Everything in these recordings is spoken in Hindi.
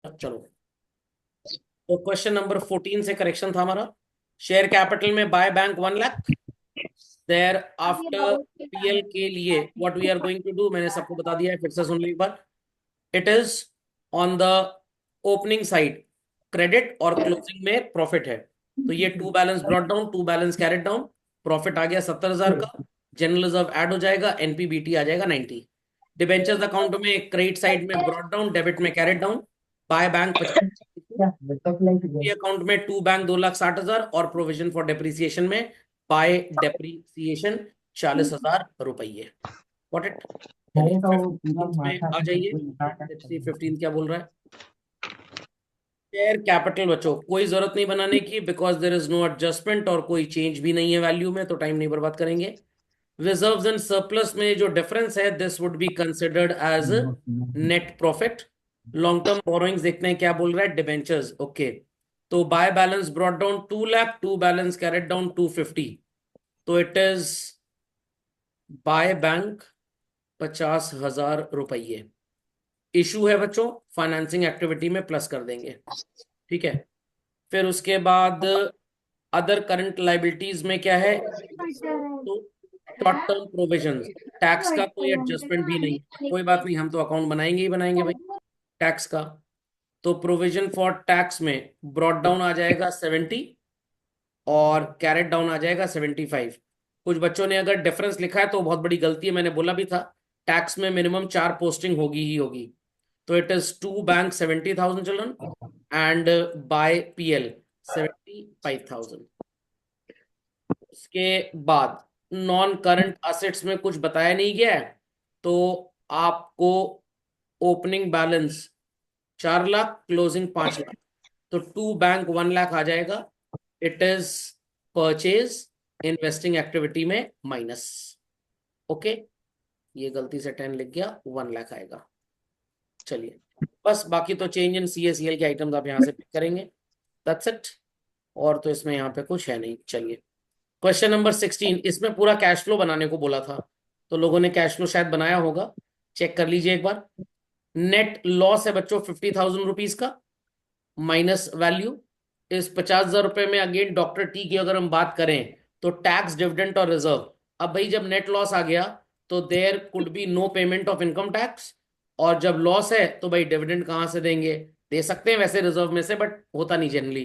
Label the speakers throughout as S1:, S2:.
S1: चलो, तो क्वेश्चन नंबर 14 से करेक्शन था हमारा। शेयर कैपिटल में by bank 1 lakh. Thereafter PL के लिए what we are going to do, मैंने सबको बता दिया है, फिर से सुन लो एक बार। It is on the opening side credit और क्लोजिंग में प्रॉफिट है। तो ये to balance brought down, to balance carried down, profit आ गया 70,000 का। जनरल रिजर्व ऐड हो जाएगा, एनपीबीटी आ जाएगा 90। डिबेंचर्स अकाउंट में क्रेडिट साइड में ब्रॉट डाउन, डेबिट में carried down. By bank 50, account में टू बैंक 2,60,000 और प्रोविजन फॉर डेप्रिसिएशन में बाय डेप्रिसिएशन 40,000 रुपये। What it. चलिए 15 में आ जाइए। लेट्स सी 15 क्या बोल रहा है। शेयर कैपिटल बच्चों कोई जरूरत नहीं बनाने की, because there is no adjustment और कोई चेंज भी नहीं है वैल्यू में, तो टाइम नहीं बर्बाद करेंगे। रिजर्व्स एंड सरप्लस में जो डिफरेंस है this would be considered as net profit. Long term borrowings देखते हैं क्या बोल रहा है, डिबेंचर्स। ओके, तो by balance brought down 2 lakh, to balance carried down 250। तो इट इज बाय बैंक 50,000 रुपये। इशू है बच्चों, फाइनेंसिंग एक्टिविटी में प्लस कर देंगे। ठीक है, फिर उसके बाद अदर करंट लाइबिलिटीज में क्या है, तो शॉर्ट टर्म प्रोविजंस। टैक्स का कोई एडजस्टमेंट भी नहीं है, कोई बात नहीं, हम तो अकाउंट बनाएंगे ही बनाएंगे भाई टैक्स का। तो प्रोविजन फॉर टैक्स में ब्रॉट डाउन आ जाएगा 70 और कैरेट डाउन आ जाएगा 75। कुछ बच्चों ने अगर डिफरेंस लिखा है तो बहुत बड़ी गलती है, मैंने बोला भी था टैक्स में मिनिमम 4 पोस्टिंग होगी ही होगी। तो it is to bank 70,000 children and by PL 75,000। उसके बाद नॉन करंट असेट्स में कुछ बताया नहीं गया है, तो आपको opening balance 4 lakh, closing 5 lakh, तो टू बैंक 1 लाख आ जाएगा। It is purchase investing activity में माइनस। ओके, ये गलती से 10 लिख गया, 1 लाख आएगा। चलिए, बस बाकी तो चेंज इन सीएसीएल के आइटम्स आप यहाँ से पिक करेंगे, दैट्स इट। और तो इसमें यहाँ पे कुछ है नहीं। चलिए, क्वेश्चन नंबर 16, इसमें पूरा कैश फ्लो बनाने को बोला था, तो लोगों ने कैश फ्लो शायद बनाया होगा, चेक कर लीजिए एक बार। नेट लॉस है बच्चों 50,000 रुपीज का, माइनस वैल्यू इस 50,000 रुपए में। अगेन डॉक्टर टी की अगर हम बात करें तो टैक्स, डिविडेंड और रिजर्व। अब भाई जब नेट लॉस आ गया तो there could be no payment of income tax, और जब लॉस है तो भाई डिविडेंड कहाँ से देंगे, दे सकते हैं वैसे रिजर्व में से, बट होता नहीं जनरली।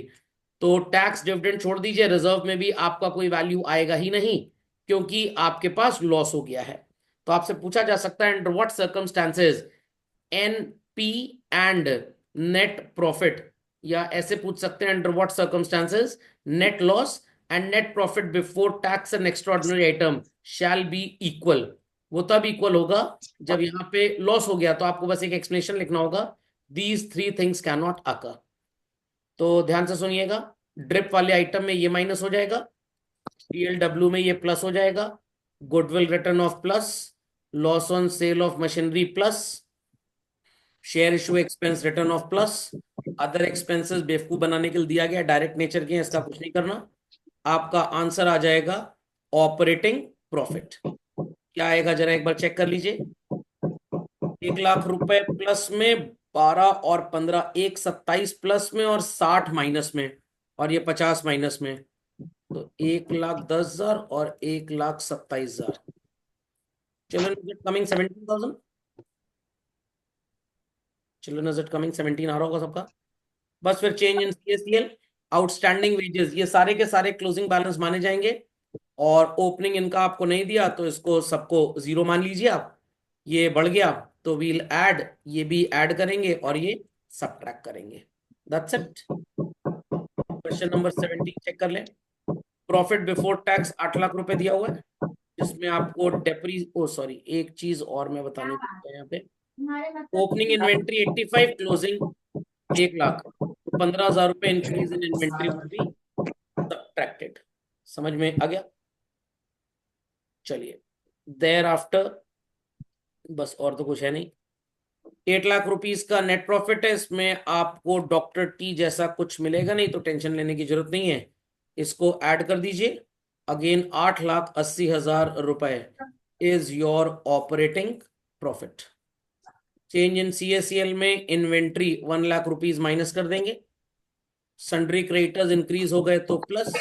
S1: तो टैक्स डिविडेंड छोड़ दीजिए, रिजर्व में भी आपका कोई वैल्यू आएगा ही नहीं, क्योंकि आपके पास लॉस हो गया है। तो आपसे पूछा जा सकता है under what circumstances NP and net profit, या ऐसे पूछ सकते हैं under what circumstances net loss and net profit before tax and extraordinary item shall be equal. वो तब इक्वल होगा जब यहाँ पे लॉस हो गया, तो आपको बस एक एक्सप्लेनेशन लिखना होगा, these three things can not occur. तो ध्यान से सुनिएगा, ड्रिप वाले आइटम में ये माइनस हो जाएगा, पीएलडब्ल्यू में ये प्लस हो जाएगा, goodwill return of plus, loss on sale of machinery plus, share issue expense return of plus, other expenses बेवकूफ बनाने के लिए दिया गया, डायरेक्ट नेचर के हैं, इसका कुछ नहीं करना। आपका आंसर आ जाएगा ऑपरेटिंग प्रॉफिट। क्या आएगा जरा एक बार चेक कर लीजिए। 1 लाख रुपए प्लस में, 12 और 15, 127 प्लस में और 60 माइनस में, और ये 50 माइनस में। तो 1,10,000 और 1,27,000। Children is it coming 17,000? Children is it coming 17 आ रहा होगा सबका। बस फिर change in CACL, outstanding wages, ये सारे के सारे क्लोजिंग बैलेंस माने जाएंगे। और ओपनिंग इनका आपको नहीं दिया तो इसको सबको जीरो मान लीजिए आप। ये बढ़ गया तो वील ऐड, ये भी ऐड करेंगे और ये सबट्रैक्ट करेंगे, that's it. Question number 17 check कर लें। प्रॉफिट बिफोर टैक्स 8 लाख रुपए दिया हुआ है, जिसमें आपको डेप्री ओ सॉरी एक चीज और मैं बताने भूल गया यहाँ पे। ओपनिंग इन्वेंट्री 85, क्लोजिंग 1 लाख, तो 15,000 रुपए increase in inventory would be subtracted. समझ में आ गया। चलिए, देयर आफ्टर बस और तो कुछ है नहीं। 8 लाख रुपीज का नेट प्रॉफिट है, इसमें आपको डॉक्टर टी जैसा कुछ मिलेगा नहीं, तो टेंशन लेने की जरूरत नहीं है, इसको ऐड कर दीजिए। अगेन 8,80,000 रुपए is your operating profit. Change in CACL में इन्वेंट्री 1 लाख रुपीज माइनस कर देंगे, सन्ड्री क्रेडिटर्स इंक्रीज हो गए तो प्लस,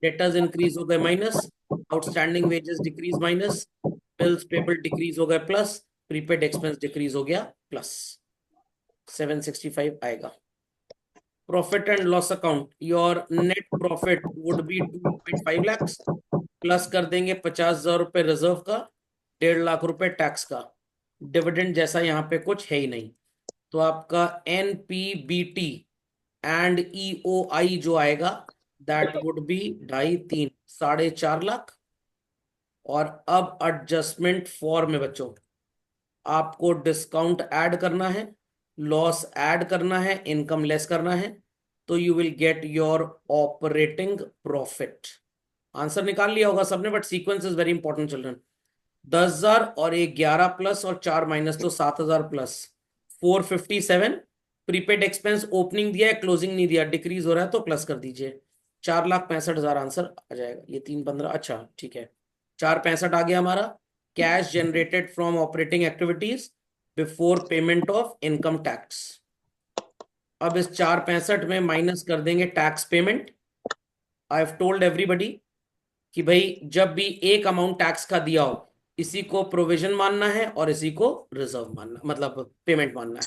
S1: डेटर्स इंक्रीज हो गए minus, outstanding wages decrease minus, bills payable decrease हो गए प्लस, प्रीपेड एक्सपेंस डिक्रीज हो गया प्लस, 765 आएगा। Profit and loss account, your net profit would be 2.5 lakh, plus कर देंगे 50,000 रुपये रिजर्व का, 1.5 लाख रुपए टैक्स का, डिविडेंड जैसा यहाँ पे कुछ है ही नहीं, तो आपका NPBT एंड EOI जो आएगा दैट वुड बी 2.5 3 4.5 लाख। और अब एडजस्टमेंट फॉर में बच्चों आपको डिस्काउंट ऐड करना है, लॉस ऐड करना है, इनकम लेस करना है, तो you will get your operating profit. Answer निकाल लिया होगा सबने, but sequence is very important children. 10,000 और एक 11 प्लस और 4 माइनस, तो 7,000 प्लस 457। प्रीपेड एक्सपेंस ओपनिंग दिया है, क्लोजिंग नहीं दिया, डिक्रीज हो रहा है तो प्लस कर दीजिए, 4,65,000 आंसर आ जाएगा। ये 315, अच्छा ठीक है, 465 आ गया हमारा। Cash generated from operating activities before payment of income tax. अब इस 465 में माइनस कर देंगे tax payment. I have told everybody कि भाई जब भी एक अमाउंट टैक्स का दिया हो, इसी को प्रोविजन मानना है और इसी को रिजर्व मानना, मतलब पेमेंट मानना है।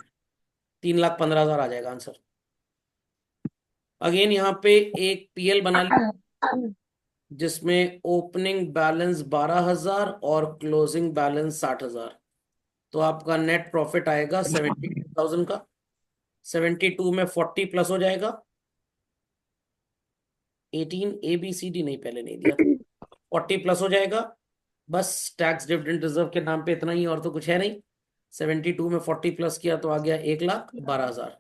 S1: 3,15,000 आ जाएगा आंसर। अगेन यहाँ पे एक PL बना लिया जिसमें ओपनिंग बैलेंस 12,000 और क्लोजिंग बैलेंस 60,000, तो आपका नेट प्रॉफिट आएगा 72,000 का। 72 में 40 प्लस हो जाएगा 18, ABCD नहीं पहले नहीं दिया था, 40 प्लस हो जाएगा, बस टैक्स डिविडेंड रिजर्व के नाम पे इतना ही, और तो कुछ है नहीं। 72 में 40 प्लस किया तो आ गया 1,12,000।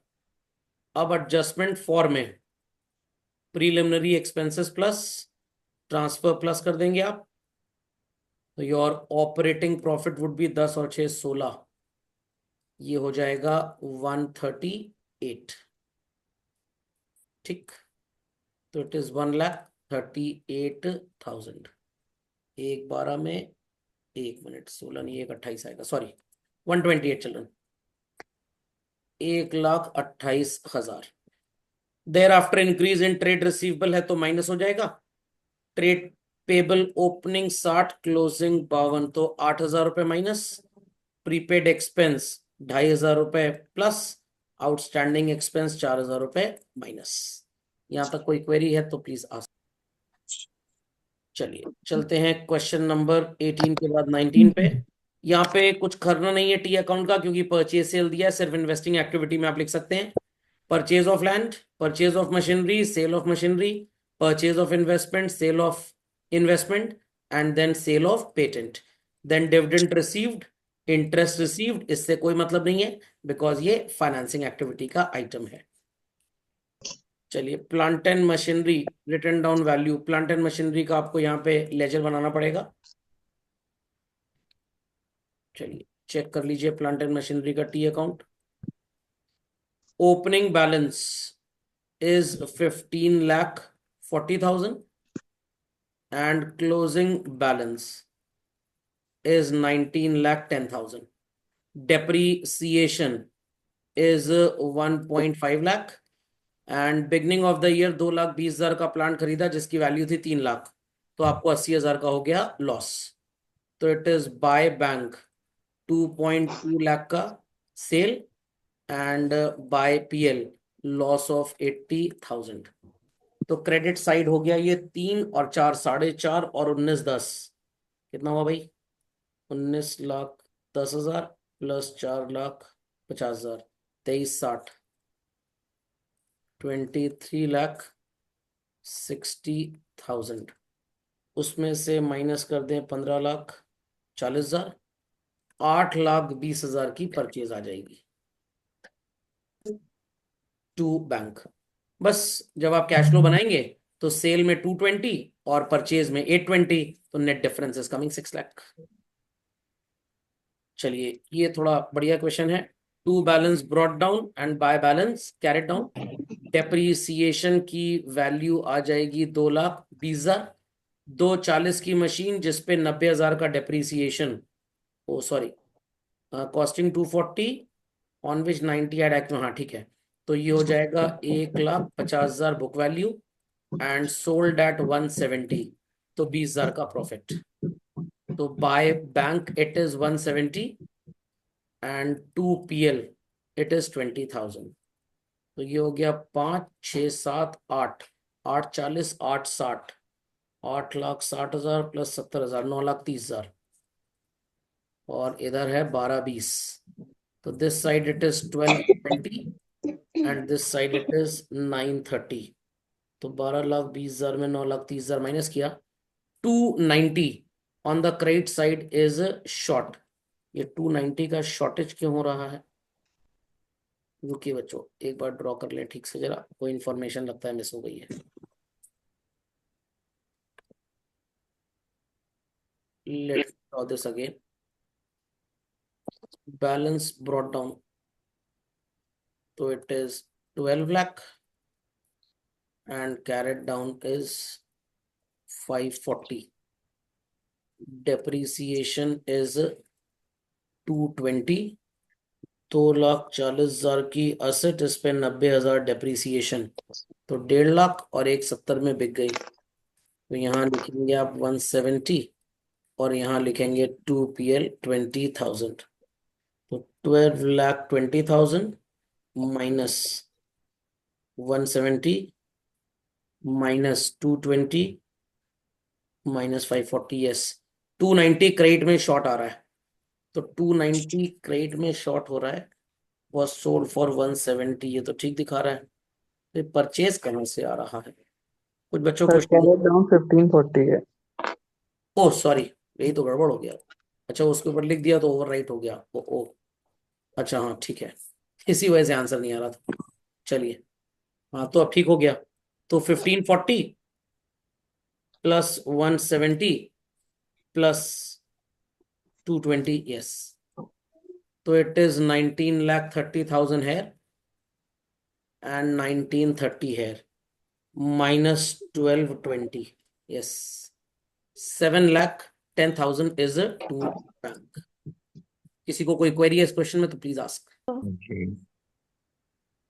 S1: अब एडजस्टमेंट फॉर में preliminary expenses plus transfer plus कर देंगे आप, तो your operating profit would be 10 और 6 16, ये हो जाएगा 138। ठीक, तो इट इज 1,38,000। एक 12 में, एक मिनट, 16 नहीं, 1,28 आएगा, sorry 128 children, 1,28,000। There after increase in trade receivable है तो माइनस हो जाएगा, ट्रेड पेबल ओपनिंग 60, क्लोजिंग 52, तो 8,000 रुपये माइनस, प्रीपेड एक्सपेंस 2,500 रुपये प्लस, आउटस्टैंडिंग एक्सपेंस 4,000 रुपये माइनस। यहां तक कोई क्वेरी है तो प्लीज आस्क। चलिए चलते हैं क्वेश्चन नंबर 18 के बाद 19 पे। यहाँ पे कुछ करना नहीं है टी अकाउंट का, क्योंकि परचेज सेल दिया है, सिर्फ इन्वेस्टिंग एक्टिविटी में आप लिख सकते हैं purchase of land, purchase of machinery, sale of machinery, purchase of investment, sale of investment, and then sale of patent, then dividend received, interest received, इससे कोई मतलब नहीं है बिकॉज ये फाइनेंसिंग एक्टिविटी का आइटम है। चलिए plant and machinery, written down value, plant and machinery का आपको यहाँ पे लेजर बनाना पड़ेगा। चलिए चेक कर लीजिए प्लांट एंड मशीनरी का T account. Opening balance is 15,40,000 and closing balance is 19,10,000. Depreciation is 1.5 lakh and beginning of the year 2,20,000 का प्लांट खरीदा जिसकी वैल्यू थी 3 लाख, तो आपको 80,000 का हो गया लॉस, तो it is by bank 2.2 lakh का sale and by PL loss of 80,000। तो क्रेडिट साइड हो गया ये 3 और 4 4.5 और 19 10, कितना हुआ भाई? 19,10,000 प्लस 4,50,000, 23,60, 23,60,000। उसमें से माइनस कर दें 15,40,000, 8,20,000 की परचेज आ जाएगी टू बैंक। बस जब आप कैश फ्लो बनाएंगे तो सेल में 220 और परचेज में 820, तो net difference is coming 6 lakh. चलिए ये थोड़ा बढ़िया क्वेश्चन है। To balance brought down and by balance carried down. Depreciation की वैल्यू आ जाएगी 2,20,000। 240 की मशीन जिसपे 90,000 का depreciation, oh sorry, costing 240 on which 90 एड एक्ट में, हाँ ठीक है। तो ये हो जाएगा 1,50,000 book value and sold at 170, तो 20,000 का प्रॉफिट। तो by bank it is 170 and to PL it is 20,000। तो ये हो गया 5, 6, 7, 8, 8, 40, 8, 60, 8,60,000 प्लस 70,000, 9,30,000। और इधर है 12, 20। तो this side it is 1220 and this side it is 930। तो 12,20,000 में 9,30,000 माइनस किया, 290 on the credit side is short. ये 290 का शॉर्टेज क्यों हो रहा है? रुकिए बच्चों, एक बार ड्रॉ कर लें ठीक से, जरा कोई इंफॉर्मेशन लगता है मिस हो गई है। Let's draw this again. Balance brought down, तो it is 12 lakh and carried down is 540। Depreciation is 220। 2,40,000 की असेट, इस पे 90,000 डेप्रीसिएशन, तो 1.5 लाख और 170 में बिक गई। तो यहाँ लिखेंगे आप 170 और यहाँ लिखेंगे 2 PL 20,000। तो 12,20,000 minus 170 minus 220 minus 540, yes 290 credit में शॉर्ट आ रहा है। तो 290 क्रेडिट में शॉर्ट हो रहा है, वॉज सोल्ड फॉर 170, ये तो ठीक दिखा रहा है। तो परचेज कहाँ से आ रहा है? कुछ बच्चों
S2: सर
S1: क्वेश्चन।
S2: कैरेट डाउन 1540 है।
S1: ओ सॉरी, यही तो गड़बड़ हो गया। अच्छा, उसके ऊपर लिख दिया तो ओवर राइट हो गया। ओ। अच्छा हाँ ठीक है, इसी वजह से आंसर नहीं आ रहा था। चलिए, हाँ तो अब ठीक हो गया। तो 1540 प्लस 170 प्लस 220, यस। तो इट इज 19,30,000 है एंड 1930 है minus 1220, yes. 7,10,000 is to bank. किसी को कोई क्वेरी है इस क्वेश्चन में तो प्लीज आस्क।
S2: जी।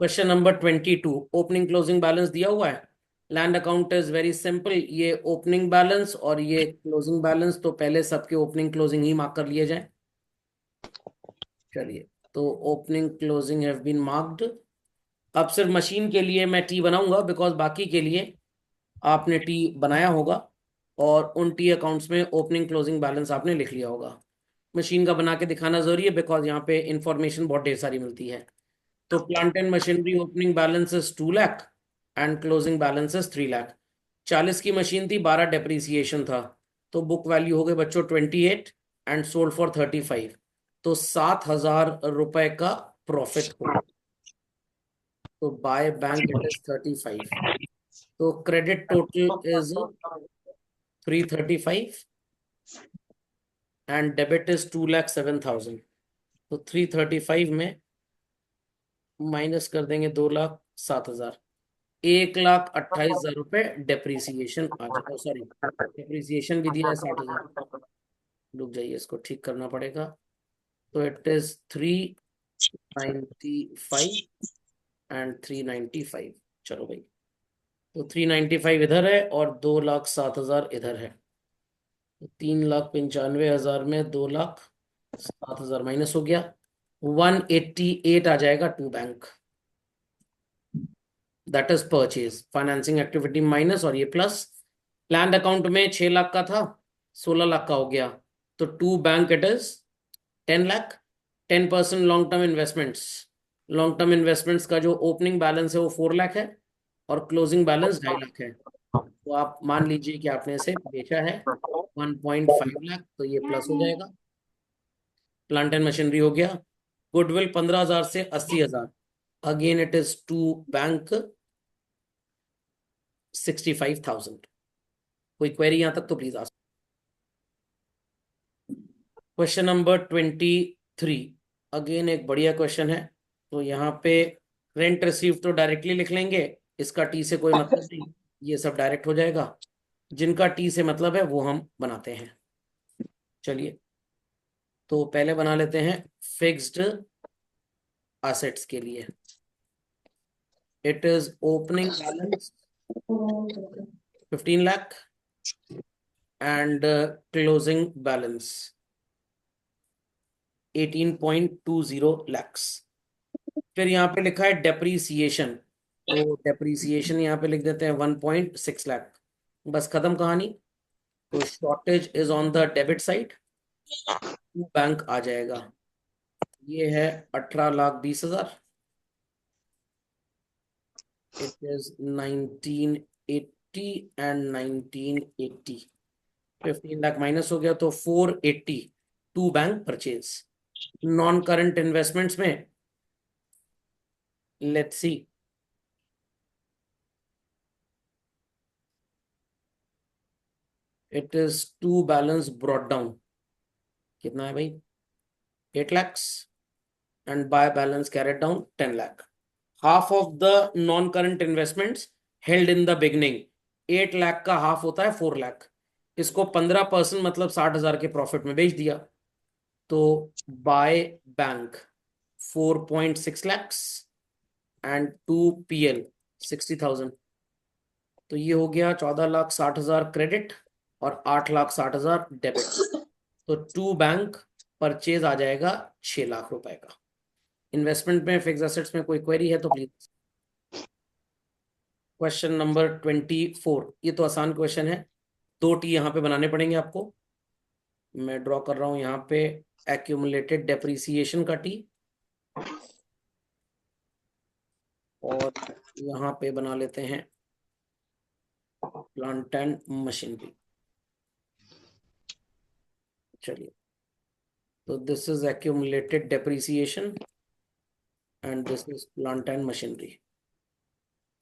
S1: Question number 22, opening closing balance दिया हुआ है। Land account is very simple, ये ओपनिंग बैलेंस और ये क्लोजिंग बैलेंस, तो पहले सबके ओपनिंग क्लोजिंग ही मार्क कर लिए जाए। चलिए, तो opening closing have been marked. अब सिर्फ मशीन के लिए मैं टी बनाऊंगा, बिकॉज बाकी के लिए आपने टी बनाया होगा और उन टी अकाउंट्स में ओपनिंग क्लोजिंग बैलेंस आपने लिख लिया होगा। मशीन का बना के दिखाना जरूरी है, बिकॉज यहाँ पे इंफॉर्मेशन बहुत ढेर सारी मिलती है। तो plant and machinery opening balance is 2 lakh and closing balance is 3 lakh. 40 की मशीन थी, 12 डेप्रीसिएशन था, तो बुक वैल्यू हो गए बच्चों 28 एंड सोल्ड फॉर 35। तो 7,000 रुपए का प्रॉफिट हो गया। तो बाय बैंक इट इज 35। तो credit total is 335 and debit is 2,07,000। तो 335 में माइनस कर देंगे 2,07,000, 1,28,000 रुपये डेप्रीसिएशन आ जाएगा। सॉरी, डेप्रीसिएशन भी दिया है 60,000। रुक जाइए, इसको ठीक करना पड़ेगा। तो इट इज 395 एंड 395। चलो भाई, तो 395 इधर है और 2,07,000 इधर है। तो 3,95,000 में 2,07,000 माइनस हो गया, 188 आ जाएगा to bank. That is purchase financing activity minus, और ये प्लस। लैंड अकाउंट में 6 लाख का था, 16 लाख का हो गया। तो to bank it is 10 lakh. 10% long term investments, long term investments का जो ओपनिंग बैलेंस है वो 4 लाख है और क्लोजिंग बैलेंस 2.5 लाख है। तो आप मान लीजिए कि आपने इसे बेचा है 1.5 लाख, तो ये प्लस हो जाएगा। प्लांट एंड मशीनरी हो गया। गुडविल 15,000 से 80,000, again it is to bank 65,000। कोई क्वेरी यहां तक तो please ask. Question number 23, again एक बढ़िया क्वेश्चन है। तो यहाँ पे रेंट रिसीव तो डायरेक्टली लिख लेंगे, इसका टी से कोई मतलब नहीं, ये सब डायरेक्ट हो जाएगा। जिनका टी से मतलब है वो हम बनाते हैं। चलिए, तो पहले बना लेते हैं फिक्स्ड assets के लिए. It is opening balance 15 lakh and closing balance 18.20 lakhs. फिर यहाँ पे लिखा है डेप्रीसिएशन, तो डेप्रीसिएशन यहाँ पे लिख देते हैं 1.6 लाख. बस खत्म कहानी. तो shortage is on the debit side, bank आ जाएगा. ये है 18,20,000. It is 1980 and 1980. 15 lakh minus हो गया तो 480 to bank purchase. Non current investments में let's see. It is to balance brought down. कितना है भाई? 8 lakhs and buy balance carried down 10 lakh. Half of the non-current investments held in the beginning. 8 lakh का हाफ होता है 4 लाख. इसको 15% मतलब 60,000 के प्रॉफिट में बेच दिया. तो by bank 4.6 lakhs and 2 PL 60,000. तो ये हो गया 14,60,000 क्रेडिट और 8,60,000 डेबिट. तो टू बैंक परचेज आ जाएगा 6 लाख रुपए का. इन्वेस्टमेंट में, फिक्स एसेट्स में कोई क्वेरी है तो प्लीज. Question number 24. ये तो आसान क्वेश्चन है. 2 T यहाँ पे बनाने पड़ेंगे आपको. मैं ड्रॉ कर रहा हूँ यहाँ पे एक्यूमुलेटेड डेप्रीसिएशन का T, और यहाँ पे बना लेते हैं प्लांट एंड मशीनरी. चलिए, तो this is accumulated depreciation and this is plant and machinery.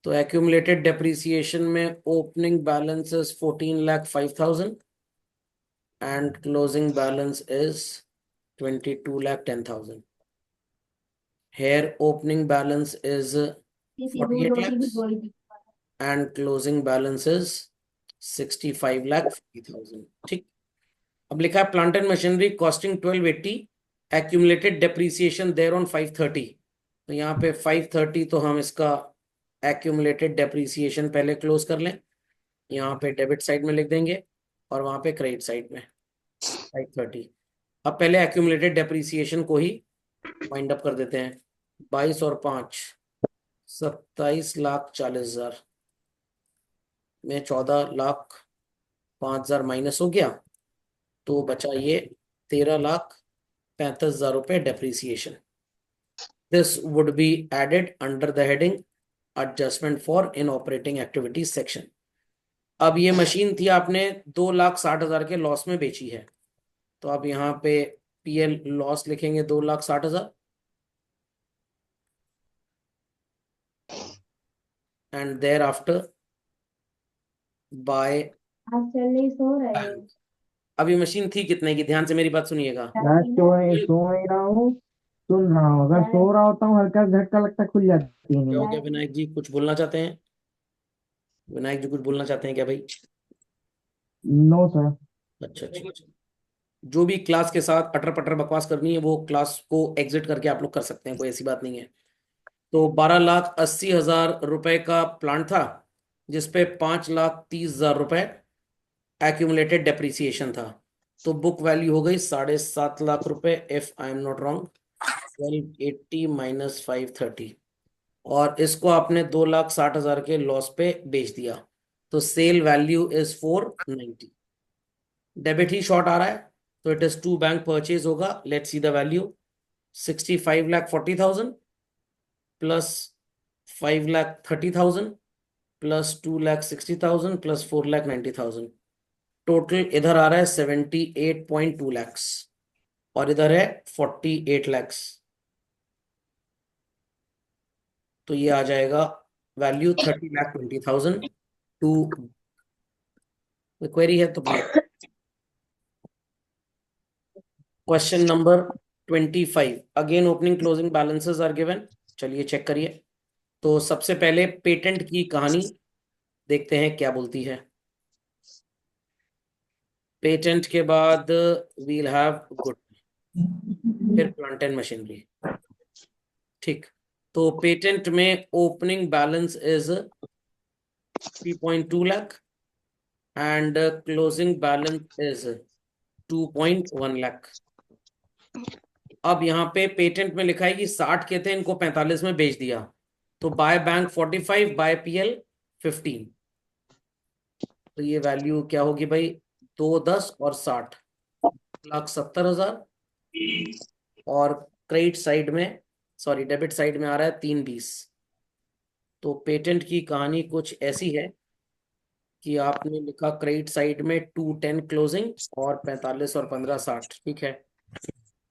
S1: तो एक्यूमुलेटेड डेप्रीसिएशन में opening balance is 14,05,000 and closing balance is 22,10,000. Here opening balance is 48 lakhs and closing balance is 65,50,000. ठीक. अब लिखा है plant and machinery costing 1280, accumulated depreciation thereon 530. तो यहाँ पे 530, तो हम इसका एक्यूमुलेटेड डेप्रीसिएशन पहले क्लोज कर लें. यहाँ पे डेबिट साइड में लिख देंगे और वहाँ पे क्रेडिट साइड में 530. अब पहले एक्यूमुलेटेड डेप्रीसिएशन को ही वाइंड अप कर देते हैं. 22 और 5 27,40,000 में 14,05,000 माइनस हो गया, तो बचा ये 13,35,000 रुपये depreciation. This would be added under the heading adjustment for in operating activities section. अब ये मशीन थी आपने 2,60,000 के लॉस में बेची है, तो आप यहाँ पे PL लॉस लिखेंगे 2,60,000 and thereafter by bank. अब ये मशीन थी कितने की? ध्यान से मेरी बात सुनिएगा.
S2: मैं सो ही रहा हूँ, सुन रहा हूँ. अगर सो रहा होता हूँ हल्का झटका लगता है, खुल जाती है
S1: क्या हो
S2: नींद.
S1: गया विनायक जी? कुछ बोलना चाहते हैं? विनायक जी कुछ बोलना चाहते हैं क्या भाई?
S2: No sir.
S1: अच्छा अच्छा अच्छा. जो भी क्लास के साथ अटर पटर बकवास करनी है वो क्लास को एग्जिट करके आप लोग कर सकते हैं, कोई ऐसी बात नहीं है. तो 12,80,000 रुपए का प्लांट था जिसपे 5,30,000 रुपए एक्यूमुलेटेड डेप्रीसिएशन था. तो बुक वैल्यू हो गई 7.5 लाख रुपए, if I am not wrong. 1280 minus 530, और इसको आपने 2,60,000 के लॉस पे बेच दिया. तो सेल वैल्यू इज 490. डेबिट ही शॉर्ट आ रहा है, तो it is to bank purchase होगा. Let's see the value. 65,40,000 plus 5,30,000 plus 2,60,000 plus 4,90,000. Total इधर आ रहा है 78.2 लैक्स और इधर है 48 लैक्स. तो ये आ जाएगा वैल्यू 30,20,000 टू. क्वेरी है तो please. Question number 25. Again opening closing balances are given. चलिए चेक करिए. तो सबसे पहले पेटेंट की कहानी देखते हैं क्या बोलती है. पेटेंट के बाद वील हैव गुड, फिर प्लांट एंड मशीनरी. ठीक। तो पेटेंट में opening balance is 3.2 lakh and closing balance is 2.1 lakh. अब यहाँ पे पेटेंट में लिखा है कि 60 के थे, इनको 45 में बेच दिया, तो बाय बैंक 45, बाय पीएल 15। तो ये वैल्यू क्या होगी भाई? 2, 10 और 60, 1,70,000। और क्रेडिट साइड में, सॉरी डेबिट साइड में आ रहा है 3,20। तो पेटेंट की कहानी कुछ ऐसी है कि आपने लिखा क्रेडिट साइड में 210 क्लोजिंग और 45 और 15 60, ठीक है।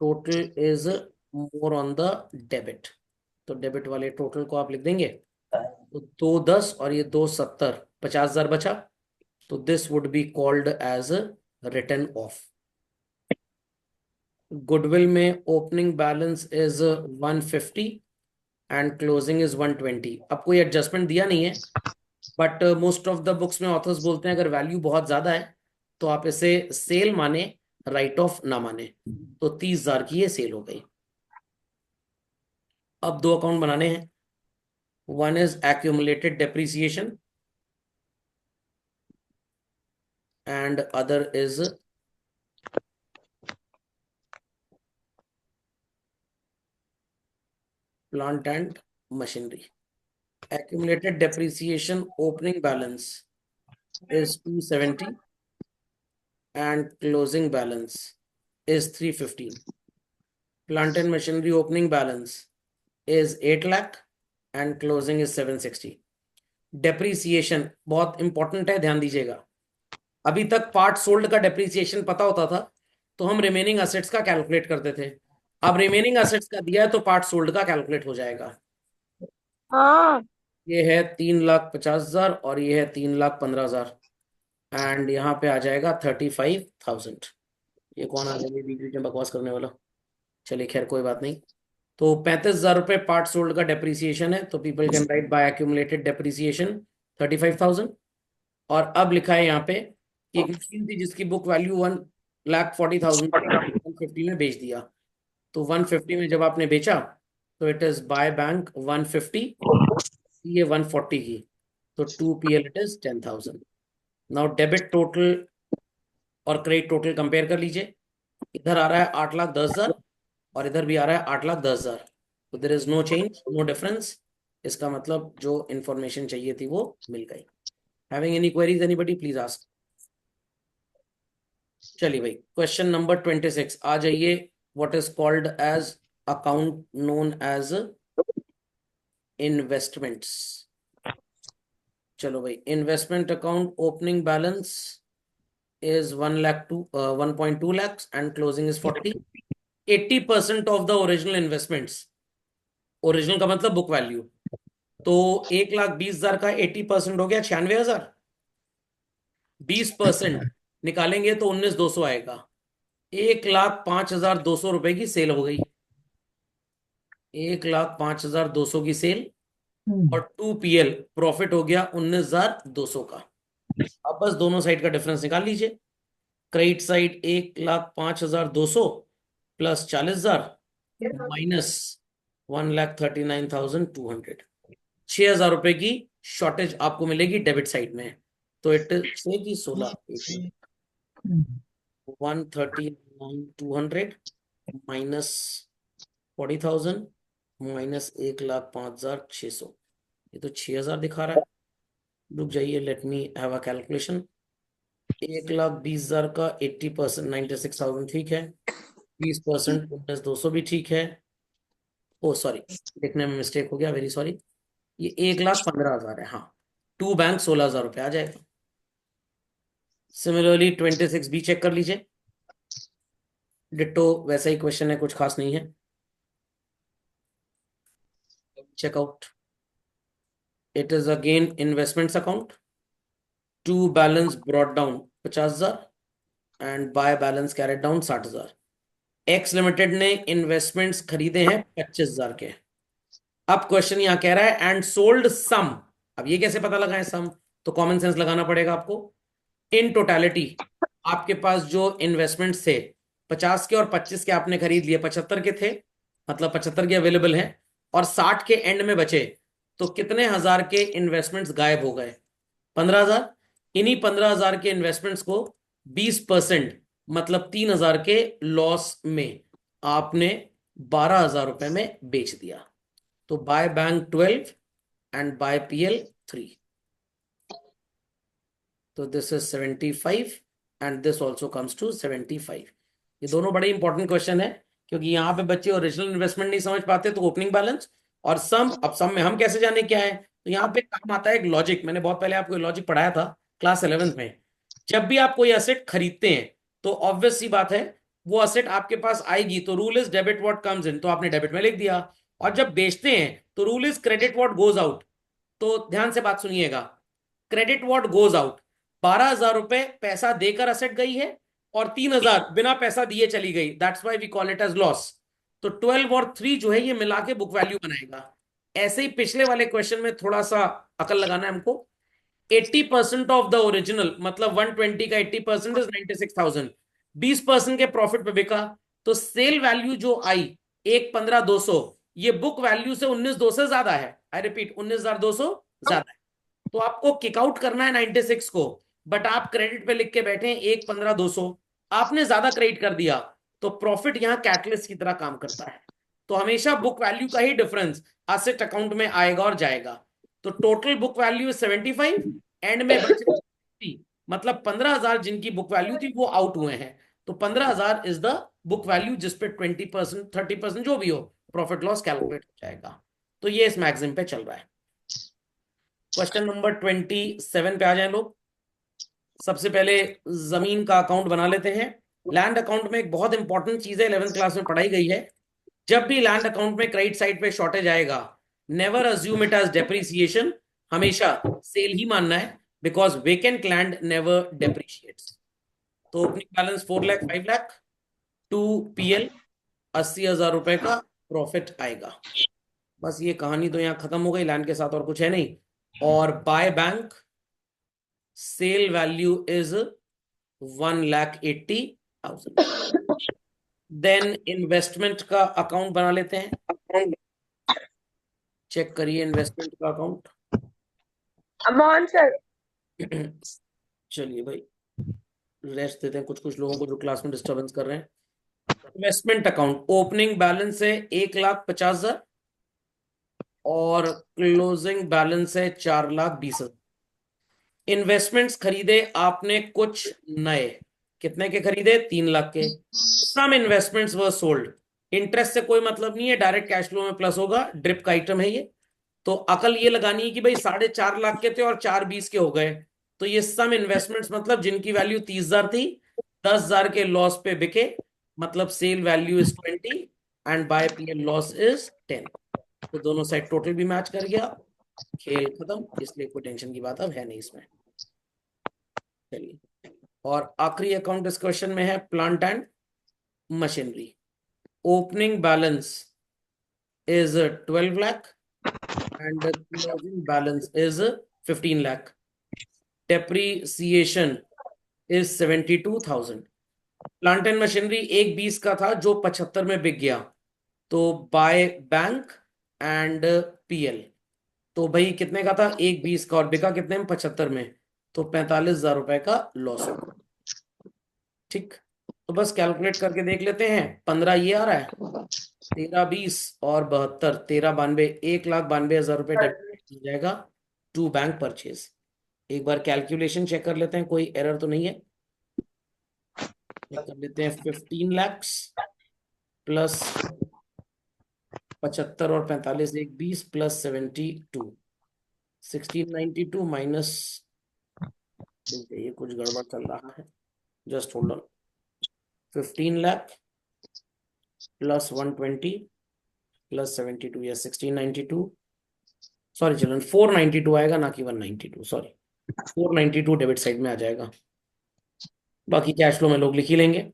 S1: Total is more on the debit, तो डेबिट वाले टोटल को आप लिख देंगे। तो 2, 10 और ये 2, 70, 50,000 बचा। तो this would be called as return of. Goodwill में opening balance is 150 and closing is 120। अब कोई एडजस्टमेंट दिया नहीं है, but most of the books में ऑथर्स बोलते हैं अगर वैल्यू बहुत ज्यादा है तो आप इसे सेल माने, राइट ऑफ ना माने। तो 30,000 की ये सेल हो गई। अब दो अकाउंट बनाने हैं। One is accumulated depreciation and other is plant and machinery. Accumulated depreciation opening balance is 270 and closing balance is 315. Plant and machinery opening balance is 8 lakh and closing is 760. Depreciation बहुत इंपॉर्टेंट है, ध्यान दीजिएगा। अभी तक पार्ट सोल्ड का डेप्रिसिएशन पता होता था तो हम रिमेनिंग असेट्स का कैलकुलेट करते थे। अब रिमेनिंग असेट्स का दिया है तो पार्ट सोल्ड का कैलकुलेट हो जाएगा।
S2: हाँ।
S1: ये है 3,50,000 और ये है 3,15,000 एंड यहाँ पे आ जाएगा 35,000। ये कौन आ गया बीच बीच में बकवास करने वाला? चलिए खैर कोई बात नहीं। तो 35,000 रुपये पार्ट सोल्ड का डेप्रिसिएशन है, तो people can write by accumulated depreciation 35,000। और अब लिखा है यहाँ पे कि एक मशीन थी जिसकी बुक वैल्यू 1,40,000 थी, 150 में बेच दिया। तो 150 में जब आपने बेचा तो इट इज बाय बैंक 150, ये 140 की, तो 2 PL it is 10,000। Now debit total और क्रेडिट टोटल कंपेयर कर लीजिए। इधर आ रहा है 8,10,000 और इधर भी आ रहा है 8,10,000। तो there is no change, no difference. इसका मतलब जो इंफॉर्मेशन चाहिए थी वो मिल गई। Having any queries anybody please ask. चलिए भाई, क्वेश्चन नंबर 26 आ जाइए। What is called as account known as investments. चलो भाई, investment account opening balance is 1.2 lakhs and closing is 40। 80% of the original investments, original का मतलब बुक वैल्यू, तो 1,20,000 का 80% हो गया 96,000। 20% निकालेंगे तो 19,200 आएगा। 1,05,200 रुपए की सेल हो गई। 1,05,200 की सेल और 2 PL प्रॉफिट हो गया 19,200 का। अब बस दोनों साइड का डिफरेंस निकाल लीजिए। क्रेडिट साइड 1,05,200 प्लस 40,000 माइनस 1,39,200, 6,000 रुपए की शॉर्टेज आपको मिलेगी डेबिट साइड में। तो इट 6 की 16, 139,200 माइनस 40,000 माइनस 1,05,600, ये तो 6,000 दिखा रहा है। रुक जाइए, let me have a calculation. 1,20,000 का 80%, 96,000 ठीक है। 20% 19,200 भी ठीक है। ओ सॉरी, देखने में मिस्टेक हो गया, वेरी सॉरी। ये 1,15,000 है, हाँ। टू बैंक 16,000 रुपये आ जाएगा। सिमिलरली 26 भी चेक कर लीजिए, डिट्टो वैसा ही क्वेश्चन है, कुछ खास नहीं है। Check out, it is again investments account. To balance brought down 50,000 and by balance carried down 60,000। X limited ने इन्वेस्टमेंट्स खरीदे हैं 25,000 के। अब क्वेश्चन यहां कह रहा है एंड सोल्ड सम। अब ये कैसे पता लगा है सम? तो कॉमन सेंस लगाना पड़ेगा आपको। इन टोटालिटी आपके पास जो इन्वेस्टमेंट्स थे 50 के और 25 के आपने खरीद लिए, 75 के थे, मतलब 75 के अवेलेबल हैं, और 60 के एंड में बचे, तो कितने हजार के इन्वेस्टमेंट्स गायब हो गए? 15,000। इन्हीं 15,000 के इन्वेस्टमेंट्स को 20%, मतलब 3,000 के लॉस में आपने 12,000 रुपए में बेच दिया। तो by bank 12 and by PL 3। तो this is 75 and this also comes to 75। ये दोनों बड़े इंपॉर्टेंट क्वेश्चन है, क्योंकि यहाँ पे बच्चे ओरिजिनल इन्वेस्टमेंट नहीं समझ पाते, तो ओपनिंग बैलेंस और सम, अब सम में हम कैसे जाने क्या है? तो यहाँ पे काम आता है एक लॉजिक, मैंने बहुत पहले आपको लॉजिक पढ़ाया था क्लास 11th में। जब भी आप कोई एसेट खरीदते हैं तो ऑब्वियस सी बात है, वो एसेट आपके पास आएगी, तो rule is debit what comes in, तो आपने डेबिट में लिख दिया। और जब बेचते हैं तो rule is credit what goes out. तो ध्यान से बात सुनिएगा, क्रेडिट व्हाट गोज आउट, 12,000 रुपए पैसा देकर असेट गई है और 3,000 बिना पैसा दिए चली गई, that's why we call it as loss. तो 12 और 3 जो है ये मिला के बुक वैल्यू बनाएगा। ऐसे ही पिछले वाले क्वेश्चन में थोड़ा सा अकल लगाना है हमको। 80% ऑफ द ओरिजिनल, मतलब 120 का 80% इज 96,000। 20% के प्रॉफिट पे बिका, तो सेल वैल्यू जो आई 1,15,200, ये बुक वैल्यू से 19,200 से ज्यादा है। आई रिपीट, 19,200 ज्यादा है। तो आपको किक आउट करना है 96 को, बट आप क्रेडिट पे लिख के बैठे हैं 1,15,200, आपने ज्यादा क्रेडिट कर दिया, तो प्रॉफिट यहां कैटलिस्ट की तरह काम करता है। तो हमेशा बुक वैल्यू का ही डिफरेंस असेट अकाउंट में आएगा और जाएगा। तो टोटल बुक वैल्यू 75, एंड में बचे 50, मतलब 15,000 जिनकी बुक वैल्यू थी वो आउट हुए हैं। तो 15,000 इज द बुक वैल्यू, जिसपे 20% 30% जो भी हो प्रॉफिट लॉस कैलकुलेट हो जाएगा। तो ये इस मैगजीन पे चल रहा है। क्वेश्चन नंबर 27 पे आ जाए लोग। सबसे पहले जमीन का अकाउंट बना लेते हैं। लैंड अकाउंट में एक बहुत इंपॉर्टेंट चीज है, 11th क्लास में पढ़ाई गई है। जब भी लैंड अकाउंट में क्रेडिट साइड पे शॉर्टेज आएगा, never assume it as depreciation, हमेशा सेल ही मानना है, because vacant land never depreciates. तो opening balance 4 lakh 5 lakh, to PL 80,000 रुपए का प्रॉफिट आएगा। बस ये कहानी तो यहाँ खत्म हो गई, लैंड के साथ और कुछ है नहीं। और by bank sale value is 1,80,000। Then investment का अकाउंट बना लेते हैं। चेक करिए इन्वेस्टमेंट का अकाउंट।
S3: अमोहन सर।
S1: चलिए भाई, रेस्ट देते हैं कुछ कुछ लोगों को जो क्लास में डिस्टरबेंस कर रहे हैं। इन्वेस्टमेंट अकाउंट ओपनिंग बैलेंस है 1,50,000 और क्लोजिंग बैलेंस है 4,20,000। इन्वेस्टमेंट्स खरीदे आपने कुछ नए, कितने के खरीदे? 3 लाख के। सम इन्वेस्टमेंट्स वर सोल्ड। इंटरेस्ट से कोई मतलब नहीं है, डायरेक्ट कैश फ्लो में प्लस होगा, ड्रिप का आइटम है ये। तो अकल ये लगानी है कि भाई 4.5 लाख के थे और 4,20 के हो गए, तो ये सम इन्वेस्टमेंट्स मतलब जिनकी वैल्यू 30,000 थी, 10,000 के लॉस पे बिके, मतलब sale value is 20 and by PL loss is 10। तो दोनों साइड टोटल भी मैच कर गया, खेल खत्म, इसलिए कोई टेंशन की बात अब है नहीं इसमें। चलिए, और आखिरी अकाउंट इस क्वेश्चन में है plant and machinery. Opening balance is 12 lakh and the closing balance is 15 lakh. Depreciation is 72,000. Plant and machinery 1,20 का था जो 75 में बिक गया, तो बाय बैंक एंड पीएल। तो भाई कितने का था? 1,20 का, और बिका कितने में? 75 में, तो 45,000 रुपए का लॉस होगा। ठीक, तो बस कैलकुलेट करके देख लेते हैं। 15 ये आ रहा है, 13,20 और 72, 13,92, 1,92,000 रुपए डेबिट हो जाएगा टू बैंक परचेज। एक बार कैलकुलेशन चेक कर लेते हैं, कोई एरर तो नहीं है। चेक कर लेते हैं, 15 lakhs प्लस 75 और 45, 1,20 प्लस 72, 1,692 माइनस, ये कुछ गड़बड़ चल रहा है, just hold on. 15 lakh plus 120 plus 72 या 1,692, सॉरी चिल्ड्रन, 492 आएगा ना कि 192, सॉरी 492 डेबिट साइड में आ जाएगा। बाकी कैश फ्लो में लोग लिख ही लेंगे।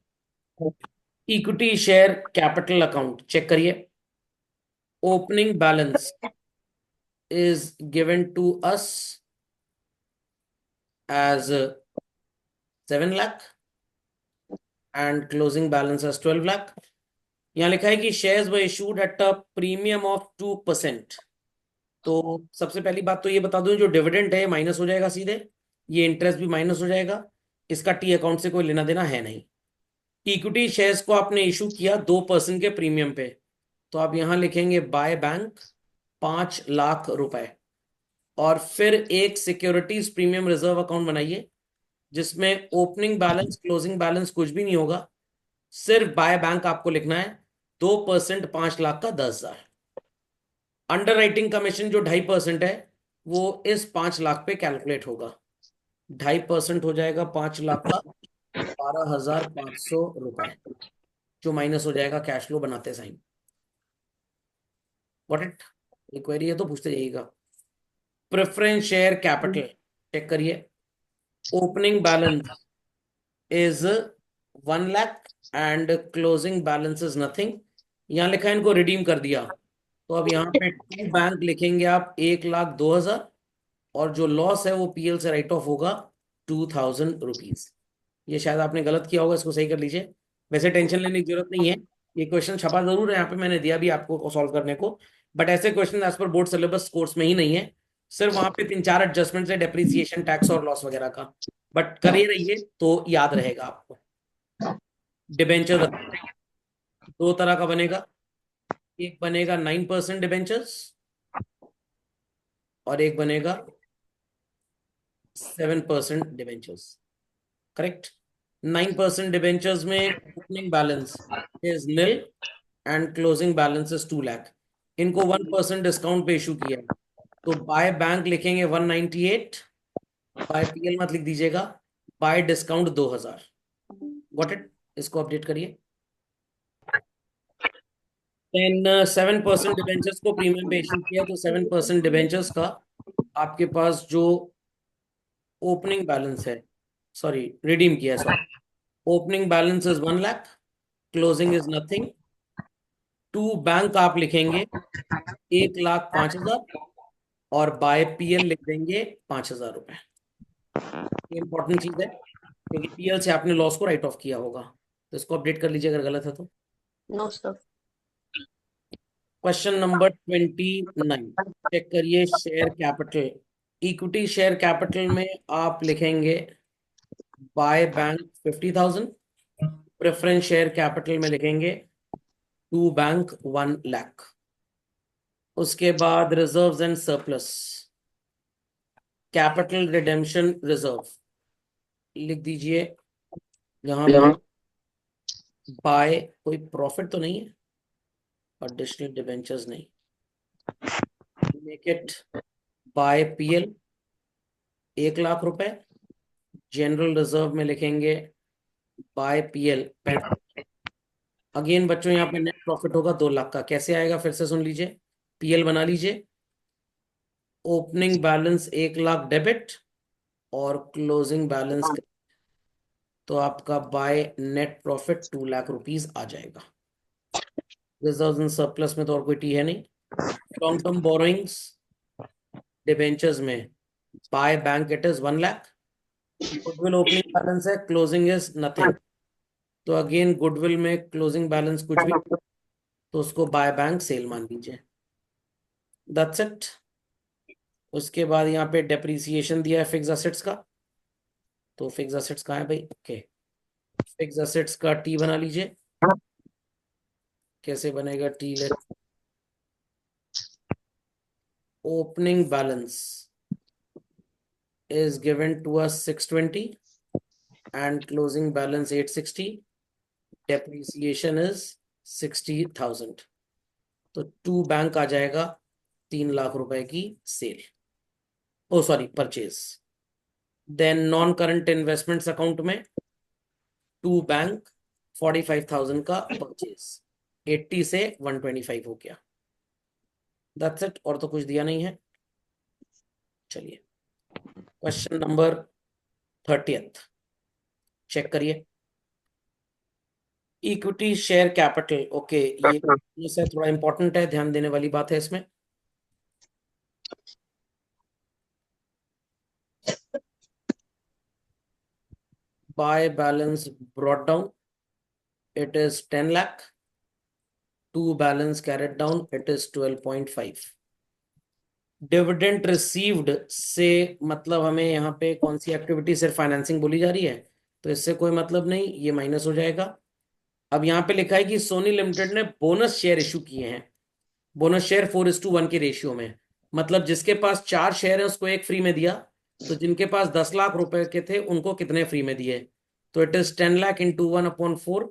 S1: Equity share capital account check करिए। Opening balance is given to us as 7 lakh and closing balance as 12 lakh. यहाँ लिखा है कि shares were issued at a premium of 2%। तो सबसे पहली बात तो ये बता दूं, जो डिविडेंड है माइनस हो जाएगा सीधे, ये इंटरेस्ट भी माइनस हो जाएगा, इसका टी अकाउंट से कोई लेना देना है नहीं। इक्विटी शेयर्स को आपने इशू किया 2% के प्रीमियम पे, तो आप यहां लिखेंगे बाय बैंक 5 लाख रुपए, और फिर एक सिक्योरिटीज प्रीमियम रिजर्व अकाउंट बनाइए जिसमें ओपनिंग बैलेंस क्लोजिंग बैलेंस कुछ भी नहीं होगा, सिर्फ बाय बैंक आपको लिखना है। 2%, 5 लाख का 10,000। अंडर राइटिंग कमीशन जो 2.5% है, वो इस 5 लाख पे कैलकुलेट होगा। 2.5% हो जाएगा 5 लाख का 12,500 रुपए, जो माइनस हो जाएगा कैश फ्लो बनाते टाइम। व्हाट इट, ये क्वेरी है तो पूछते जाइएगा। प्रेफरेंस शेयर कैपिटल चेक करिए। Opening balance is 1 lakh and closing balance is nothing. यहाँ लिखा है इनको रिडीम कर दिया, तो अब यहाँ पे टू बैंक लिखेंगे आप 1,02,000, और जो लॉस है वो पीएल से राइट ऑफ होगा 2,000 रुपीज। ये शायद आपने गलत किया होगा, इसको सही कर लीजिए। वैसे टेंशन लेने की जरूरत नहीं है, ये क्वेश्चन छपा जरूर है यहाँ पे, मैंने दिया भी आपको सॉल्व करने को, बट ऐसे क्वेश्चन एज पर बोर्ड सिलेबस कोर्स में ही नहीं है। सिर्फ वहां पे 3-4 एडजस्टमेंट है, डेप्रिसिएशन, टैक्स और लॉस वगैरह का, बट करिए रहिए तो याद रहेगा आपको। डिबेंचर दो तरह का बनेगा, एक बनेगा 9% डिबेंचर्स, और एक बनेगा 7% डिबेंचर्स। करेक्ट। 9% डिबेंचर्स में opening balance is nil and closing balance is 2 lakh. इनको 1% डिस्काउंट पे इशू किया है, तो बाय बैंक लिखेंगे 198, बाय पीएल मत लिख दीजिएगा, बाय डिस्काउंट 2,000। गॉट इट, इसको अपडेट करिए। देन 7% डिबेंचर्स को प्रीमियम पे इशू किया, तो 7% डिबेंचर्स का आपके पास जो ओपनिंग बैलेंस है, सॉरी रिडीम किया है, sorry, opening balance is 1 lakh, closing is nothing. To bank आप लिखेंगे 1,05,000, और बाय पीएल लिख देंगे 5,000 रुपए। ये इंपॉर्टेंट चीज है, क्योंकि पीएल से आपने लॉस को राइट ऑफ किया होगा, तो इसको अपडेट कर लीजिए अगर गलत है तो।
S3: No, sir.
S1: Question number 29 check करिए। Share capital, equity share capital में आप लिखेंगे by bank 50,000, preference share capital में लिखेंगे टू बैंक 1 लाख। उसके बाद reserves and surplus, capital redemption reserve लिख दीजिए यहाँ पे, बाय कोई प्रॉफिट तो नहीं है, एडिशनल डिबेंचर्स नहीं, make it by PL 1 lakh रुपए। जनरल रिजर्व में लिखेंगे बाय पीएल 65। अगेन बच्चों यहाँ पे नेट प्रॉफिट होगा 2 लाख का, कैसे आएगा फिर से सुन लीजिए। पीएल बना लीजिए, ओपनिंग बैलेंस 1 लाख डेबिट और क्लोजिंग बैलेंस, तो आपका by net profit 2 lakh rupees आ जाएगा। रिजर्व एंड सरप्लस में तो और कोई टी है नहीं। लॉन्ग टर्म बोरोइंग्स डिबेंचर्स में by bank it is 1 lakh, goodwill opening balance है, क्लोजिंग इज नथिंग, तो अगेन गुडविल में क्लोजिंग बैलेंस कुछ भी, तो उसको बाय बैंक सेल मान लीजिए। That's it. उसके बाद यहाँ पे डेप्रीसिएशन दिया है फिक्स असेट्स का, तो फिक्स असेट्स कहाँ है भाई, ओके, फिक्स असेट्स का टी बना लीजिए। कैसे बनेगा T, let, opening balance is given to us 620 and closing balance 860, depreciation is 60,000, तो टू बैंक आ जाएगा 3 लाख रुपए की sale, oh sorry purchase. Then non current investments account में टू बैंक 45,000 का परचेज, 80 से 125 हो गया। दैट्स इट, और तो कुछ दिया नहीं है। चलिए क्वेश्चन नंबर 30 चेक करिए। इक्विटी शेयर कैपिटल, ओके, ये सर थोड़ा इंपॉर्टेंट है, ध्यान देने वाली बात है इसमें। Bye balance brought down, it is 10 lakh, 2 balance carried down, it is 12.5. Dividend received से मतलब हमें यहाँ पे कौन सी एक्टिविटी सिर्फ फाइनेंसिंग बोली जा रही है, तो इससे कोई मतलब नहीं, ये माइनस हो जाएगा। अब यहाँ पे लिखा है कि सोनी लिमिटेड ने बोनस शेयर इशू किए हैं, बोनस शेयर 4:1 के रेशियो में। मतलब जिसके पास 4 शेयर है उसको एक फ्री में दिया, तो जिनके पास 10 लाख रुपए के थे उनको कितने फ्री में दिए, तो it is 10 lakh into 1/4,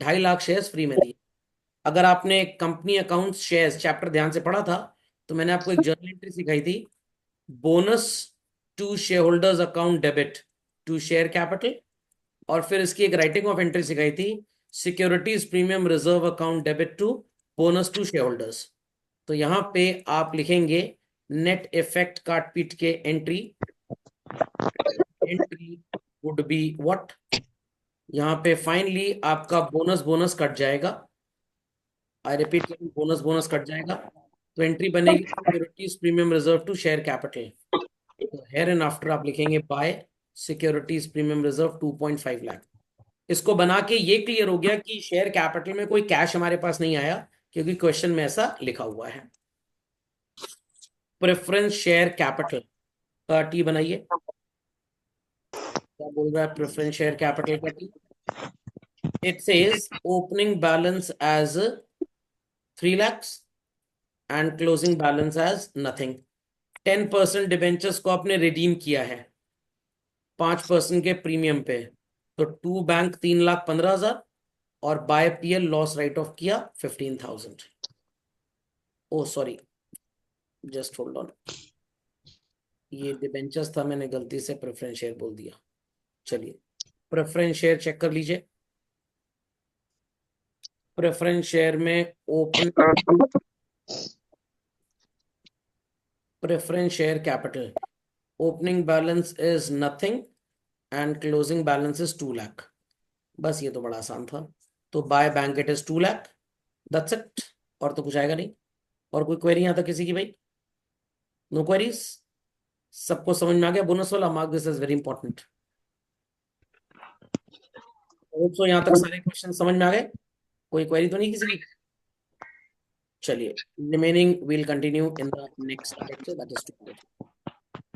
S1: 2.5 lakh share free में दिए। अगर आपने कंपनी अकाउंट शेयर्स चैप्टर ध्यान से पढ़ा था तो मैंने आपको एक जर्नल एंट्री सिखाई थी, bonus to share holders account debit to share capital, और फिर इसकी एक राइटिंग ऑफ एंट्री सिखाई थी, securities premium reserve account debit to bonus to share holders. तो यहाँ पे आप लिखेंगे नेट इफेक्ट काट पीट के entry, entry would be what, यहाँ पे फाइनली आपका बोनस बोनस कट जाएगा, आई रिपीट, बोनस बोनस कट जाएगा, तो एंट्री बनेगी securities premium reserve to share capital. तो हेयर एंड आफ्टर आप लिखेंगे by securities premium reserve 2.5 lakh. इसको बना के ये क्लियर हो गया कि शेयर कैपिटल में कोई कैश हमारे पास नहीं आया, क्योंकि क्वेश्चन में ऐसा लिखा हुआ है। प्रेफरेंस शेयर कैपिटल का टी बनाइए, क्या बोल रहा है प्रेफरेंस शेयर कैपिटल का T? It says opening balance as 3 lakhs and closing balance as nothing. 10% debentures को आपने रिडीम किया है 5% के प्रीमियम पे, तो टू बैंक 3,15,000 और by PL loss write off किया 15,000। Oh sorry, just hold on, ये डिबेंचर्स था, मैंने गलती से प्रेफरेंस शेयर बोल दिया। चलिए प्रेफरेंस शेयर चेक कर लीजिए। प्रेफरेंस शेयर में open preference share capital opening balance is nothing and closing balance is 2 lakh. बस ये तो बड़ा आसान था, तो by bank it is 2 lakh, that's it, और तो कुछ आएगा नहीं। और कोई क्वेरी यहाँ तक किसी की भाई? नो क्वेरीज, सबको समझ में आ गया बोनस वाला? Mark this is very important. तो यहाँ तक सारे क्वेश्चन समझ में आ गए, कोई क्वेरी तो नहीं किसी की? चलिए remaining will continue in the next lecture, that is tomorrow.